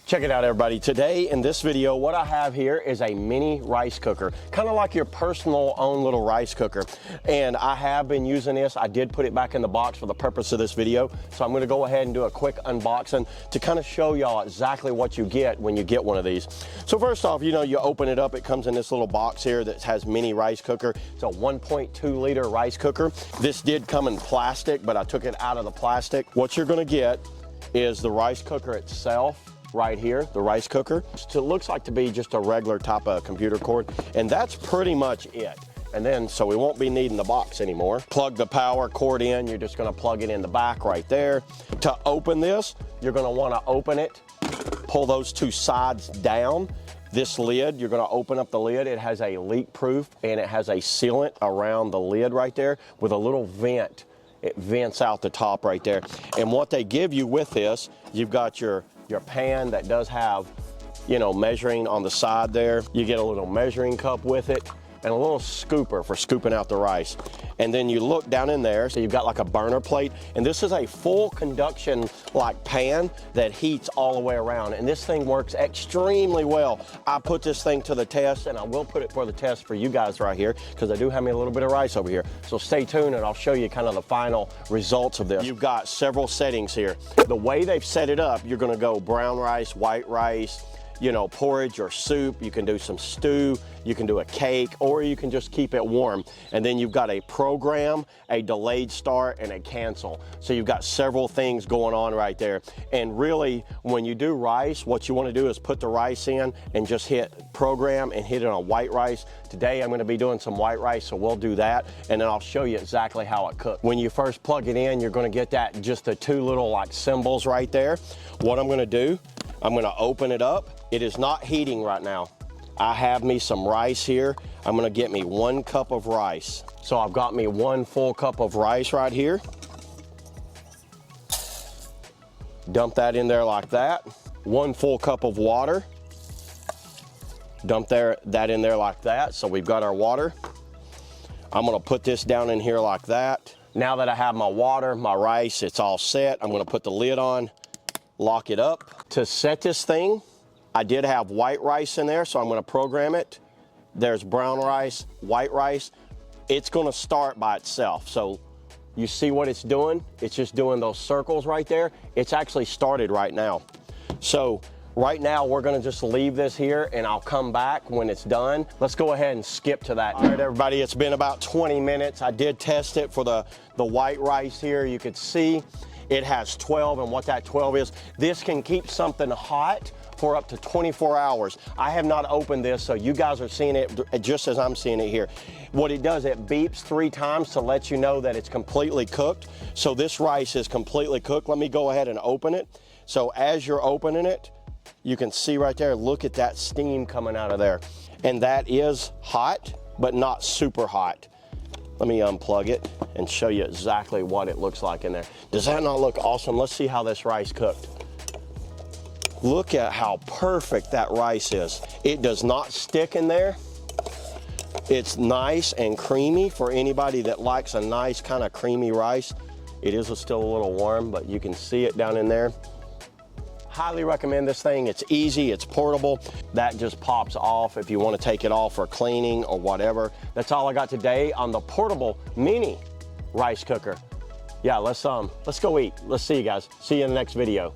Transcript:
Check it out, everybody. Today in this video, what I have here is a mini rice cooker, kind of like your personal own little rice cooker. And I have been using this. I did put it back in the box for the purpose of this video. So I'm gonna go ahead and do a quick unboxing to kind of show y'all exactly what you get when you get one of these. So first off, you open it up, it comes in this little box here that has mini rice cooker. It's a 1.2 liter rice cooker. This did come in plastic, but I took it out of the plastic. What you're gonna get is the rice cooker itself. Right here, the rice cooker. So it looks like to be just a regular type of computer cord, and that's pretty much it. And then, so we won't be needing the box anymore. Plug the power cord in, you're just gonna plug it in the back right there. To open this, you're gonna wanna open it, pull those two sides down. This lid, you're gonna open up the lid. It has a leak proof and it has a sealant around the lid right there with a little vent. It vents out the top right there. And what they give you with this, you've got your pan that does have, measuring on the side there. You get a little measuring cup with it and a little scooper for scooping out the rice. And then you look down in there, so you've got like a burner plate, and this is a full conduction like pan that heats all the way around. And this thing works extremely well. I put this thing to the test, and I will put it for the test for you guys right here, because I do have me a little bit of rice over here. So stay tuned and I'll show you kind of the final results of this. You've got several settings here. The way they've set it up, you're gonna go brown rice, white rice, porridge or soup. You can do some stew, you can do a cake, or you can just keep it warm. And then you've got a program, a delayed start, and a cancel. So you've got several things going on right there. And really, when you do rice, what you want to do is put the rice in and just hit program and hit it on white rice. Today I'm going to be doing some white rice, so we'll do that, and then I'll show you exactly how it cooks. When you first plug it in, you're going to get that, just the two little like symbols right there. What I'm going to do, I'm going to open it up. It is not heating right now. I have me some rice here. I'm gonna get me 1 cup of rice. So I've got me 1 full cup of rice right here. Dump that in there like that. 1 full cup of water. Dump that in there like that. So we've got our water. I'm gonna put this down in here like that. Now that I have my water, my rice, it's all set. I'm gonna put the lid on, lock it up. To set this thing, I did have white rice in there, so I'm gonna program it. There's brown rice, white rice. It's gonna start by itself. So you see what it's doing? It's just doing those circles right there. It's actually started right now. So right now we're gonna just leave this here and I'll come back when it's done. Let's go ahead and skip to that. All right, everybody, it's been about 20 minutes. I did test it for the white rice here. You could see it has 12, and what that 12 is, this can keep something hot for up to 24 hours. I have not opened this, so you guys are seeing it just as I'm seeing it here. What it does, it beeps 3 times to let you know that it's completely cooked. So this rice is completely cooked. Let me go ahead and open it. So as you're opening it, you can see right there, look at that steam coming out of there. And that is hot, but not super hot. Let me unplug it and show you exactly what it looks like in there. Does that not look awesome? Let's see how this rice cooked. Look at how perfect that rice is. It does not stick in there. It's nice and creamy for anybody that likes a nice kind of creamy rice. It is still a little warm, but you can see it down in there. Highly recommend this thing. It's easy, it's portable. That just pops off if you want to take it off for cleaning or whatever. That's all I got today on the portable mini rice cooker. Yeah, let's go eat. Let's see you guys. See you in the next video.